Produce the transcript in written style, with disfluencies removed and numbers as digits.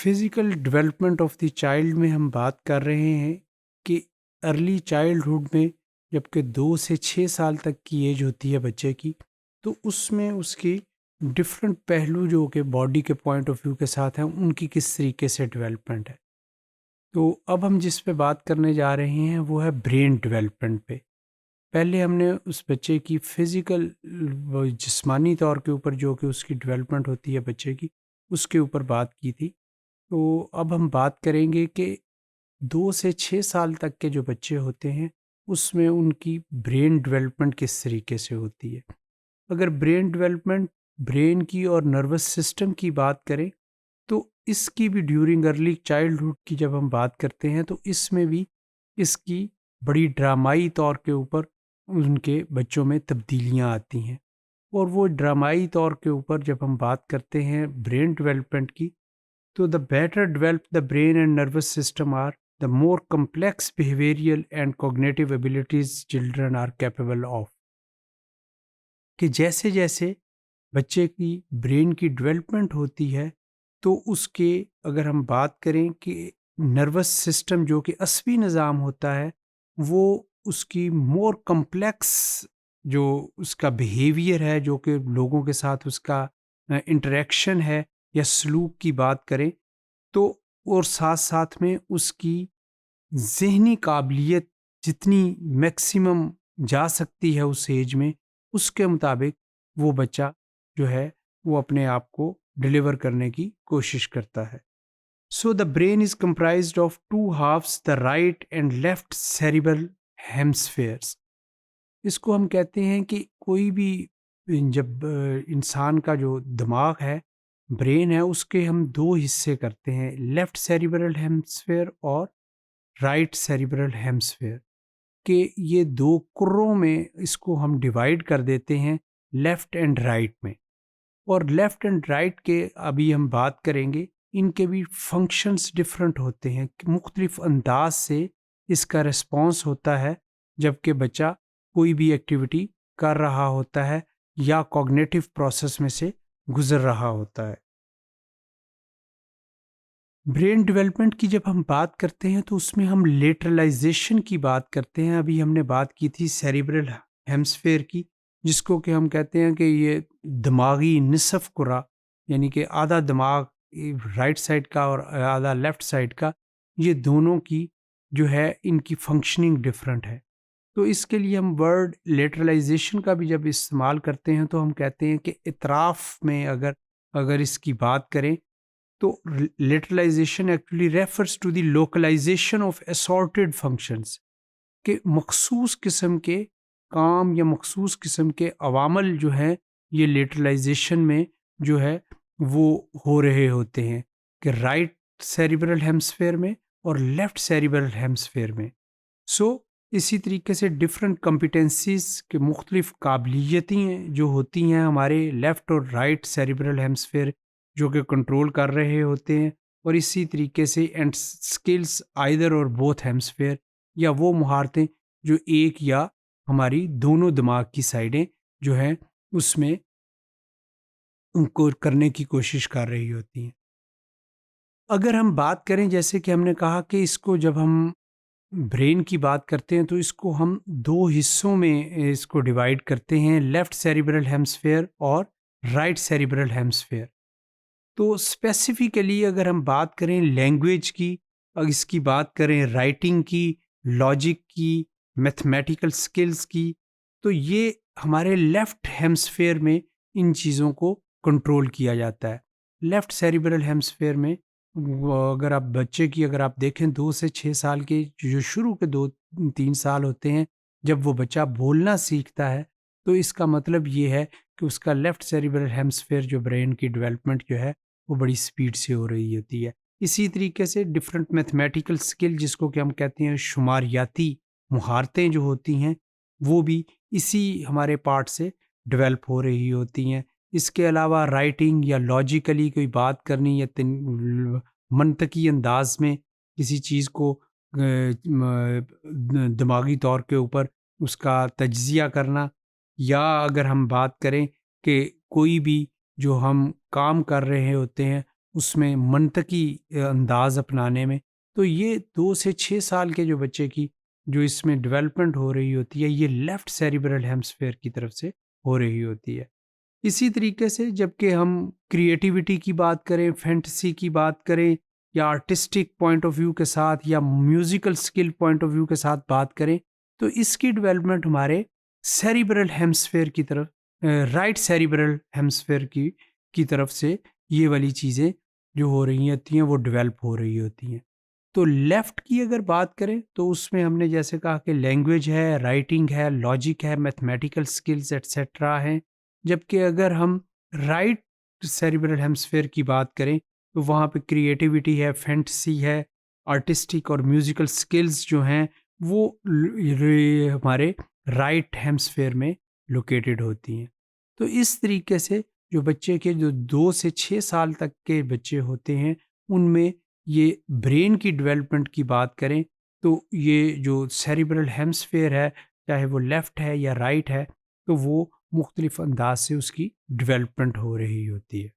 Physical development of the child میں ہم بات کر رہے ہیں کہ ارلی چائلڈہڈ میں جب کہ 2 سے 6 سال تک کی ایج ہوتی ہے بچے کی، تو اس میں اس کی ڈفرینٹ پہلو جو کہ باڈی کے پوائنٹ آف ویو کے ساتھ ہیں ان کی کس طریقے سے ڈیولپمنٹ ہے۔ تو اب ہم جس پہ بات کرنے جا رہے ہیں وہ ہے برین ڈیولپمنٹ پہ۔ پہلے ہم نے اس بچے کی فزیکل جسمانی طور کے اوپر جو کہ اس کی ڈیولپمنٹ ہوتی ہے بچے کی، اس کے اوپر بات کی تھی۔ تو اب ہم بات کریں گے کہ 2 سے 6 سال تک کے جو بچے ہوتے ہیں اس میں ان کی برین ڈیولپمنٹ کس طریقے سے ہوتی ہے۔ اگر برین ڈیولپمنٹ برین کی اور نروس سسٹم کی بات کریں تو اس کی بھی ڈیورنگ ارلی چائلڈہڈ کی جب ہم بات کرتے ہیں تو اس میں بھی اس کی بڑی ڈرامائی طور کے اوپر ان کے بچوں میں تبدیلیاں آتی ہیں، اور وہ ڈرامائی طور کے اوپر جب ہم بات کرتے ہیں برین ڈیولپمنٹ کی، تو the better developed the brain and nervous system are, the more complex behavioral and cognitive abilities children are capable of۔ کہ جیسے جیسے بچے کی برین کی ڈیولپمنٹ ہوتی ہے تو اس کے اگر ہم بات کریں کہ نروس سسٹم جو کہ عصبی نظام ہوتا ہے وہ اس کی مور کمپلیکس جو اس کا بیہیویئر ہے، جو کہ لوگوں کے ساتھ اس کا انٹریکشن ہے یا سلوک کی بات کریں تو، اور ساتھ ساتھ میں اس کی ذہنی قابلیت جتنی میکسیمم جا سکتی ہے اس ایج میں، اس کے مطابق وہ بچہ جو ہے وہ اپنے آپ کو ڈلیور کرنے کی کوشش کرتا ہے۔ So the brain is comprised of 2 halves، the right and left cerebral hemispheres. اس کو ہم کہتے ہیں کہ کوئی بھی جب انسان کا جو دماغ ہے، برین ہے، اس کے ہم 2 حصے کرتے ہیں، لیفٹ سیریبرل ہیمسفیئر اور رائٹ سیریبرل ہیمسفیئر، کہ یہ 2 کروں میں اس کو ہم ڈیوائیڈ کر دیتے ہیں، لیفٹ اینڈ رائٹ میں۔ اور لیفٹ اینڈ رائٹ کے ابھی ہم بات کریں گے، ان کے بھی فنکشنز ڈفرینٹ ہوتے ہیں، مختلف انداز سے اس کا رسپانس ہوتا ہے جب کہ بچہ کوئی بھی ایکٹیویٹی کر رہا ہوتا ہے یا کوگنیٹو پروسیس میں سے گزر رہا ہوتا ہے۔ برین ڈیولپمنٹ کی جب ہم بات کرتے ہیں تو اس میں ہم لیٹرلائزیشن کی بات کرتے ہیں۔ ابھی ہم نے بات کی تھی سیریبرل ہیمسفیئر کی، جس کو کہ ہم کہتے ہیں کہ یہ دماغی نصف کرہ، یعنی کہ آدھا دماغ رائٹ سائڈ کا اور آدھا لیفٹ سائڈ کا، یہ دونوں کی جو ہے ان کی فنکشننگ ڈفرینٹ ہے۔ تو اس کے لیے ہم ورڈ لیٹرلائزیشن کا بھی جب استعمال کرتے ہیں تو ہم کہتے ہیں کہ اطراف میں اگر اس کی بات کریں تو lateralization actually refers to the localization of assorted functions, کہ مخصوص قسم کے کام یا مخصوص قسم کے عوامل جو ہیں یہ لیٹرلائزیشن میں جو ہے وہ ہو رہے ہوتے ہیں، کہ رائٹ سیریبرل ہیمسفیئر میں اور لیفٹ سیریبرل ہیمسفیئر میں۔ سو اسی طریقے سے ڈفرینٹ کمپیٹنسیز کے مختلف قابلیتیں جو ہوتی ہیں ہمارے لیفٹ اور رائٹ سیریبرل ہیمسفیئر جو کہ کنٹرول کر رہے ہوتے ہیں، اور اسی طریقے سے اینڈ اسکلس آئدر اور بوتھ ہیمسفیئر، یا وہ مہارتیں جو ایک یا ہماری دونوں دماغ کی سائڈیں جو ہیں اس میں ان کو کرنے کی کوشش کر رہی ہوتی ہیں۔ اگر ہم بات کریں جیسے کہ ہم نے کہا کہ اس کو جب ہم برین کی بات کرتے ہیں تو اس کو ہم 2 حصوں میں اس کو ڈیوائیڈ کرتے ہیں، لیفٹ سیریبرل ہیمسفیئر اور رائٹ سیریبرل ہیمسفیئر۔ تو اسپیسیفکلی اگر ہم بات کریں لینگویج کی، اس کی بات کریں رائٹنگ کی، لاجک کی، میتھمیٹیکل سکلز کی، تو یہ ہمارے لیفٹ ہیمسفیئر میں ان چیزوں کو کنٹرول کیا جاتا ہے۔ لیفٹ سیریبرل ہیمسفیئر میں اگر آپ بچے کی اگر آپ دیکھیں 2 سے 6 سال کے جو شروع کے 2-3 سال ہوتے ہیں، جب وہ بچہ بولنا سیکھتا ہے تو اس کا مطلب یہ ہے کہ اس کا لیفٹ سیریبرل ہیمسفیئر جو برین کی ڈیولپمنٹ جو ہے وہ بڑی سپیڈ سے ہو رہی ہوتی ہے۔ اسی طریقے سے ڈفرینٹ میتھمیٹیکل سکل جس کو کہ ہم کہتے ہیں شماریاتی مہارتیں جو ہوتی ہیں وہ بھی اسی ہمارے پارٹ سے ڈیولپ ہو رہی ہوتی ہیں۔ اس کے علاوہ رائٹنگ یا لاجیکلی کوئی بات کرنی یا منطقی انداز میں کسی چیز کو دماغی طور کے اوپر اس کا تجزیہ کرنا، یا اگر ہم بات کریں کہ کوئی بھی جو ہم کام کر رہے ہوتے ہیں اس میں منطقی انداز اپنانے میں. تو یہ 2 سے 6 سال کے جو بچے کی جو اس میں ڈیولپمنٹ ہو رہی ہوتی ہے یہ لیفٹ سیریبرل ہیمسفیئر کی طرف سے ہو رہی ہوتی ہے. اسی طریقے سے جب کہ ہم کریٹیوٹی کی بات کریں، فینٹیسی کی بات کریں، یا آرٹسٹک پوائنٹ آف ویو کے ساتھ یا musical skill point of view کے ساتھ بات کریں، تو اس کی ڈیولپمنٹ ہمارے سیریبرل ہیمسفیئر کی طرف، رائٹ سیریبرل ہیمسفیئر کی طرف سے یہ والی چیزیں جو ہو رہی ہوتی ہیں وہ ڈیولپ ہو رہی ہوتی ہیں. تو لیفٹ کی اگر بات کریں تو اس میں ہم نے جیسے کہا کہ لینگویج ہے، رائٹنگ ہے، لاجک ہے، میتھمیٹیکل سکلز ایٹسیٹرا ہیں. جبکہ اگر ہم رائٹ سیریبرل ہیمسفیئر کی بات کریں تو وہاں پہ کریٹیوٹی ہے، فینٹسی ہے، آرٹسٹک اور میوزیکل سکلز جو ہیں وہ ہمارے رائٹ ہیمسفیئر میں لوکیٹڈ ہوتی ہیں. تو اس طریقے سے جو بچے کے جو 2 سے 6 سال تک کے بچے ہوتے ہیں ان میں یہ برین کی ڈیولپمنٹ کی بات کریں تو یہ جو سیریبرل ہیمسفیئر ہے چاہے وہ لیفٹ ہے یا رائٹ ہے تو وہ مختلف انداز سے اس کی ڈیولپمنٹ ہو رہی ہوتی ہے.